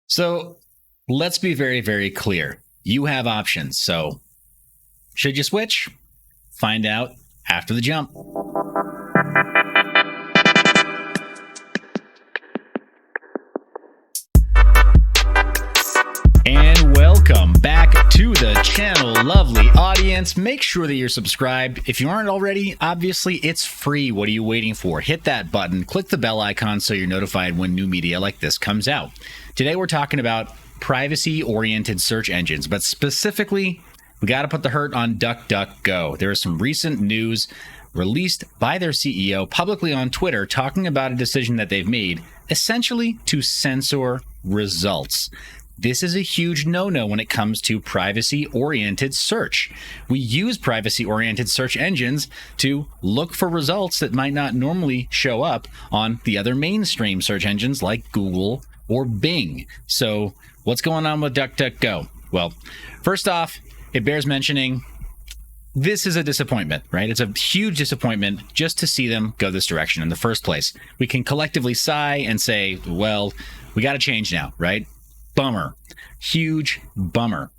So let's be very, very clear. You have options. So should you switch? Find out after the jump. And welcome back to the channel, lovely audience. Make sure that you're subscribed. If you aren't already, obviously it's free. What are you waiting for? Hit that button, click the bell icon so you're notified when new media like this comes out. Today we're talking about privacy-oriented search engines, but specifically, we got to put the hurt on DuckDuckGo. There is some recent news released by their CEO publicly on Twitter talking about a decision that they've made, essentially to censor results. This is a huge no-no when it comes to privacy-oriented search. We use privacy-oriented search engines to look for results that might not normally show up on the other mainstream search engines like Google or Bing. So what's going on with DuckDuckGo? Well, first off, it bears mentioning this is a disappointment, right? It's a huge disappointment just to see them go this direction in the first place. We can collectively sigh and say, well, we got to change now, right? Bummer. Huge bummer.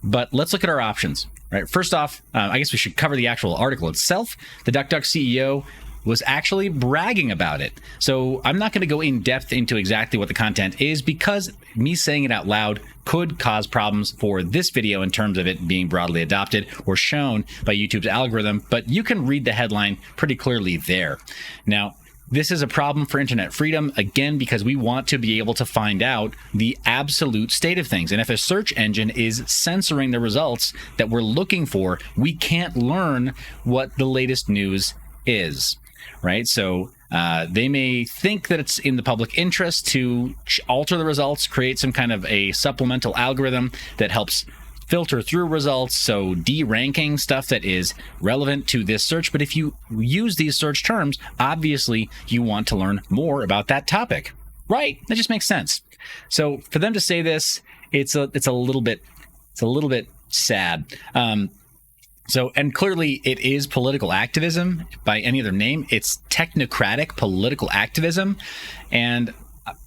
But let's look at our options, right? First off, I guess we should cover the actual article itself. The DuckDuck CEO was actually bragging about it. So I'm not going to go in depth into exactly what the content is because me saying it out loud could cause problems for this video in terms of it being broadly adopted or shown by YouTube's algorithm, but you can read the headline pretty clearly there. Now, this is a problem for internet freedom, again, because we want to be able to find out the absolute state of things. And if a search engine is censoring the results that we're looking for, we can't learn what the latest news is, right? So they may think that it's in the public interest to alter the results, create some kind of a supplemental algorithm that helps filter through results, so de-ranking stuff that is relevant to this search. But if you use these search terms, obviously you want to learn more about that topic, right? That just makes sense. So for them to say this, it's a little bit sad. And clearly it is political activism by any other name. It's technocratic political activism, and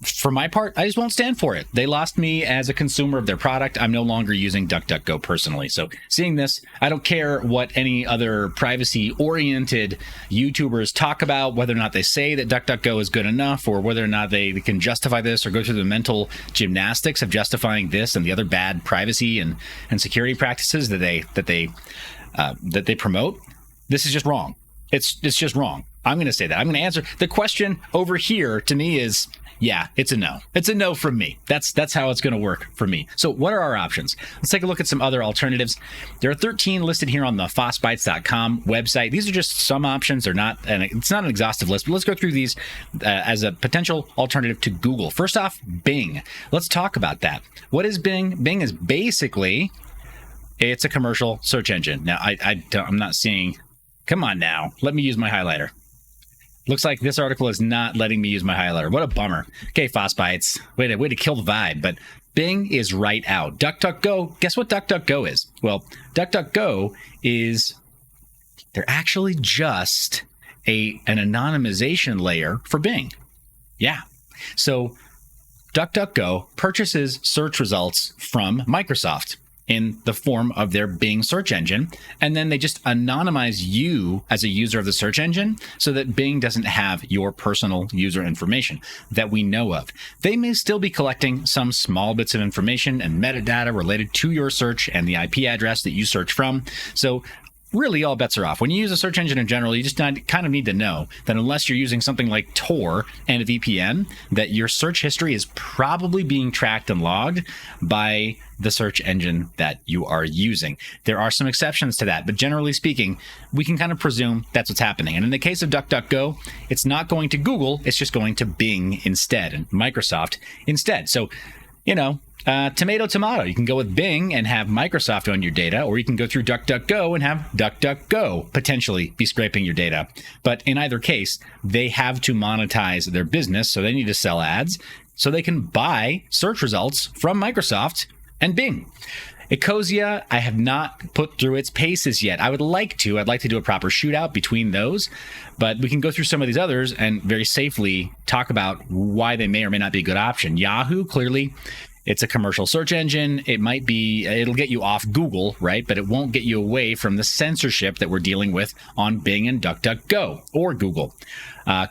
for my part, I just won't stand for it. They lost me as a consumer of their product. I'm no longer using DuckDuckGo personally. So seeing this, I don't care what any other privacy-oriented YouTubers talk about, whether or not they say that DuckDuckGo is good enough, or whether or not they can justify this or go through the mental gymnastics of justifying this and the other bad privacy and security practices that they promote. This is just wrong. It's just wrong. I'm going to say that. I'm going to answer the question over here. To me is, yeah, it's a no. It's a no from me. That's how it's going to work for me. So what are our options? Let's take a look at some other alternatives. There are 13 listed here on the fossbytes.com website. These are just some options. They're not, and it's not an exhaustive list, but let's go through these as a potential alternative to Google. First off, Bing. Let's talk about that. What is Bing? Bing is basically, it's a commercial search engine. Now, I'm not seeing, come on now, let me use my highlighter. Looks like this article is not letting me use my highlighter. What a bummer. Okay, Fossbytes, way to kill the vibe, but Bing is right out. DuckDuckGo, guess what DuckDuckGo is? Well, DuckDuckGo is, they're actually just an anonymization layer for Bing. Yeah. So DuckDuckGo purchases search results from Microsoft in the form of their Bing search engine, and then they just anonymize you as a user of the search engine so that Bing doesn't have your personal user information that we know of. They may still be collecting some small bits of information and metadata related to your search and the IP address that you search from. So really all bets are off. When you use a search engine in general, you just kind of need to know that unless you're using something like Tor and a VPN, that your search history is probably being tracked and logged by the search engine that you are using. There are some exceptions to that, but generally speaking, we can kind of presume that's what's happening. And in the case of DuckDuckGo, it's not going to Google, it's just going to Bing instead, and Microsoft instead. So, tomato, tomato. You can go with Bing and have Microsoft own your data, or you can go through DuckDuckGo and have DuckDuckGo potentially be scraping your data. But in either case, they have to monetize their business, so they need to sell ads, so they can buy search results from Microsoft and Bing. Ecosia, I have not put through its paces yet. I would like to. I'd like to do a proper shootout between those, but we can go through some of these others and very safely talk about why they may or may not be a good option. Yahoo, clearly, It's a commercial search engine. It'll get you off Google, right? But it won't get you away from the censorship that we're dealing with on Bing and DuckDuckGo or Google.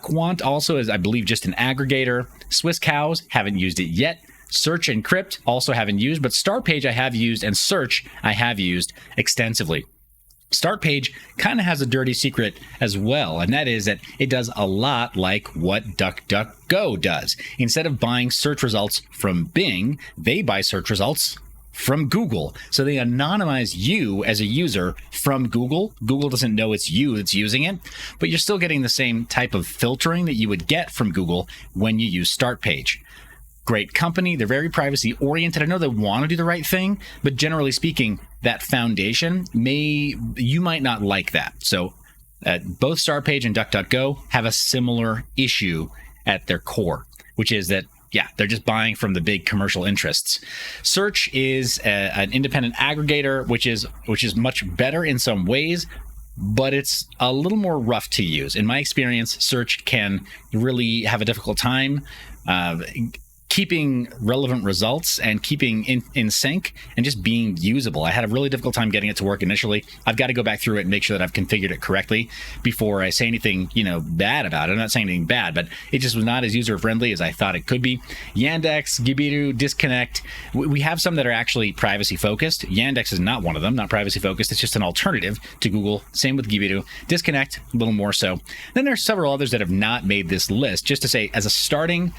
Quant also is, I believe, just an aggregator. Swiss Cows, haven't used it yet. Search Encrypt, also haven't used, but Startpage I have used, and Search I have used extensively. Startpage kind of has a dirty secret as well, and that is that it does a lot like what DuckDuckGo does. Instead of buying search results from Bing, they buy search results from Google. So they anonymize you as a user from Google. Google doesn't know it's you that's using it, but you're still getting the same type of filtering that you would get from Google when you use Startpage. Great company. They're very privacy oriented. I know they want to do the right thing, but generally speaking, that foundation you might not like that. So both Startpage and DuckDuckGo have a similar issue at their core, which is that, yeah, they're just buying from the big commercial interests. Search is an independent aggregator, which is much better in some ways, but it's a little more rough to use. In my experience, Search can really have a difficult time keeping relevant results and keeping in sync and just being usable. I had a really difficult time getting it to work initially. I've got to go back through it and make sure that I've configured it correctly before I say anything, bad about it. I'm not saying anything bad, but it just was not as user-friendly as I thought it could be. Yandex, Gibiru, Disconnect, we have some that are actually privacy-focused. Yandex is not one of them, not privacy-focused. It's just an alternative to Google. Same with Gibiru. Disconnect, a little more so. Then there's several others that have not made this list. Just to say, as a starting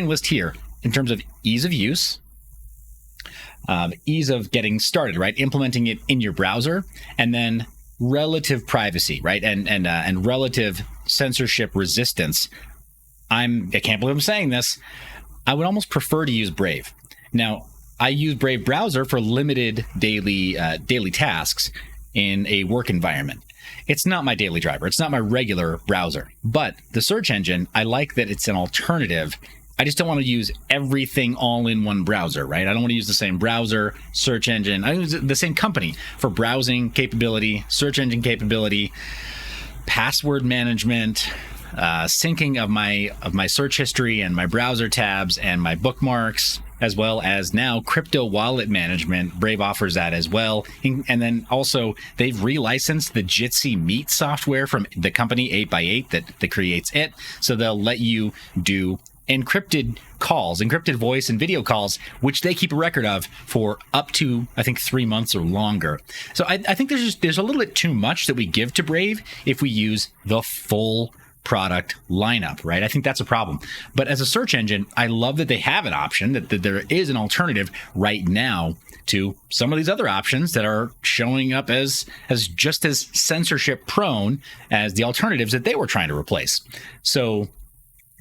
list here in terms of ease of use, ease of getting started, right? Implementing it in your browser, and then relative privacy, right? And relative censorship resistance. I can't believe I'm saying this. I would almost prefer to use Brave. Now, I use Brave browser for limited daily tasks in a work environment. It's not my daily driver. It's not my regular browser. But the search engine, I like that it's an alternative. I just don't want to use everything all in one browser, right? I don't want to use the same browser, search engine. I use the same company for browsing capability, search engine capability, password management, syncing of my search history and my browser tabs and my bookmarks, as well as now crypto wallet management. Brave offers that as well. And then also they've relicensed the Jitsi Meet software from the company 8x8 that creates it. So they'll let you do encrypted calls, encrypted voice and video calls, which they keep a record of for up to, I think, 3 months or longer. So I think there's a little bit too much that we give to Brave if we use the full product lineup, right? I think that's a problem. But as a search engine, I love that they have an option, that there is an alternative right now to some of these other options that are showing up as just as censorship prone as the alternatives that they were trying to replace. So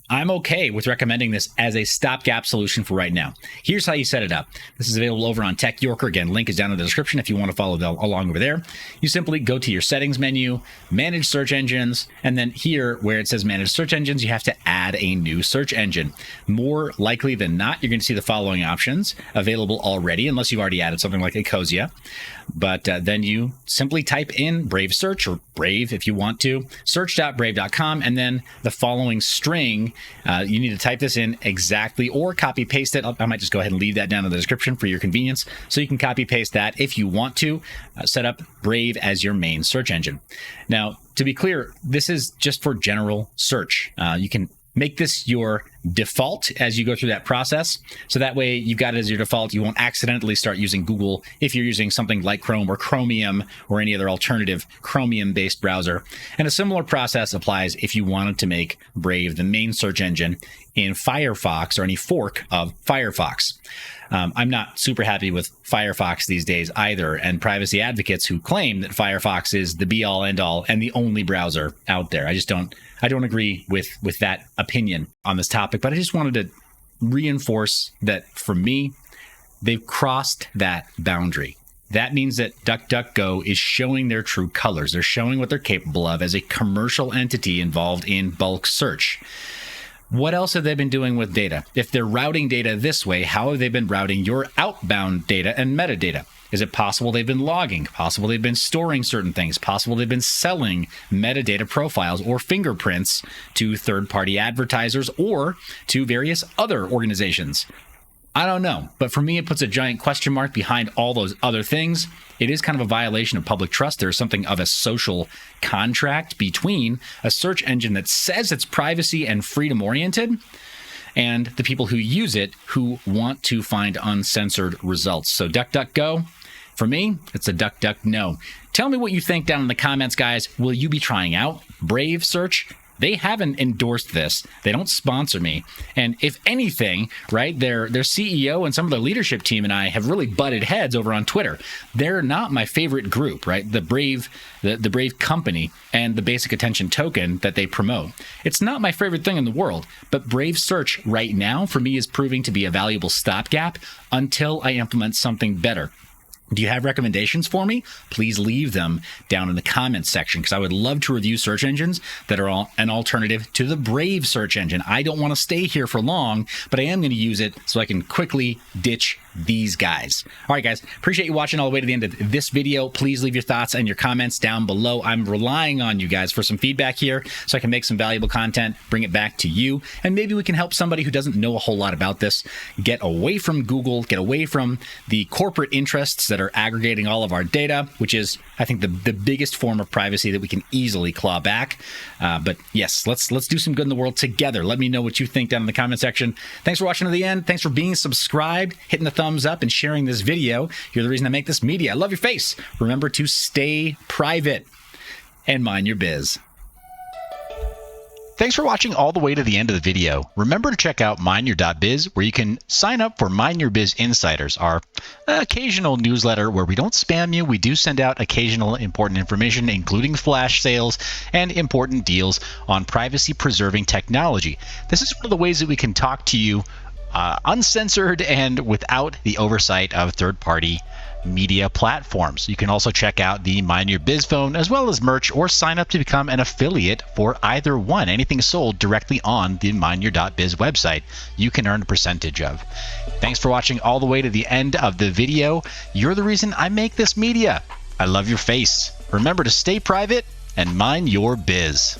I'm okay with recommending this as a stopgap solution for right now. Here's how you set it up. This is available over on Tech Yorker. Again, link is down in the description if you want to follow along over there. You simply go to your settings menu, manage search engines, and then here where it says manage search engines, you have to add a new search engine. More likely than not, you're going to see the following options available already, unless you've already added something like Ecosia. But then you simply type in Brave Search, or Brave if you want to, search.brave.com, and then the following string. You need to type this in exactly or copy paste it. I might just go ahead and leave that down in the description for your convenience. So you can copy paste that if you want to set up Brave as your main search engine. Now, to be clear, this is just for general search. You can make this your default as you go through that process. So that way you've got it as your default. You won't accidentally start using Google if you're using something like Chrome or Chromium or any other alternative Chromium-based browser. And a similar process applies if you wanted to make Brave the main search engine in Firefox or any fork of Firefox. I'm not super happy with Firefox these days either, and privacy advocates who claim that Firefox is the be-all, end-all, and the only browser out there. I don't agree with that opinion on this topic, but I just wanted to reinforce that for me, they've crossed that boundary. That means that DuckDuckGo is showing their true colors. They're showing what they're capable of as a commercial entity involved in bulk search. What else have they been doing with data? If they're routing data this way, how have they been routing your outbound data and metadata? Is it possible they've been logging? Possible they've been storing certain things? Possible they've been selling metadata profiles or fingerprints to third-party advertisers or to various other organizations? I don't know, but for me, it puts a giant question mark behind all those other things. It is kind of a violation of public trust. There's something of a social contract between a search engine that says it's privacy and freedom oriented and the people who use it who want to find uncensored results. So DuckDuckGo, for me, it's a DuckDuckNo. Tell me what you think down in the comments, guys. Will you be trying out Brave Search? They haven't endorsed this. They don't sponsor me. And if anything, right, their CEO and some of their leadership team and I have really butted heads over on Twitter. They're not my favorite group, right? The Brave company and the basic attention token that they promote. It's not my favorite thing in the world, but Brave Search right now for me is proving to be a valuable stopgap until I implement something better. Do you have recommendations for me? Please leave them down in the comments section because I would love to review search engines that are an alternative to the Brave search engine. I don't want to stay here for long, but I am going to use it so I can quickly ditch these guys. All right, guys, appreciate you watching all the way to the end of this video. Please leave your thoughts and your comments down below. I'm relying on you guys for some feedback here so I can make some valuable content, bring it back to you, and maybe we can help somebody who doesn't know a whole lot about this get away from Google, get away from the corporate interests that are aggregating all of our data, which is, I think, the biggest form of privacy that we can easily claw back. But yes, let's do some good in the world together. Let me know what you think down in the comment section. Thanks for watching to the end. Thanks for being subscribed, hitting the thumbs up, and sharing this video. You're the reason I make this media. I love your face. Remember to stay private and mind your biz. Thanks for watching all the way to the end of the video. Remember to check out mineyour.biz, where you can sign up for Mine Your Biz Insiders, our occasional newsletter where we don't spam you. We do send out occasional important information, including flash sales and important deals on privacy-preserving technology. This is one of the ways that we can talk to you uncensored and without the oversight of third-party media platforms. You can also check out the Mine Your Biz phone as well as merch, or sign up to become an affiliate for either one. Anything sold directly on the mineyour.biz website, you can earn a percentage of. Thanks for watching all the way to the end of the video. You're the reason I make this media. I love your face. Remember to stay private and mind your biz.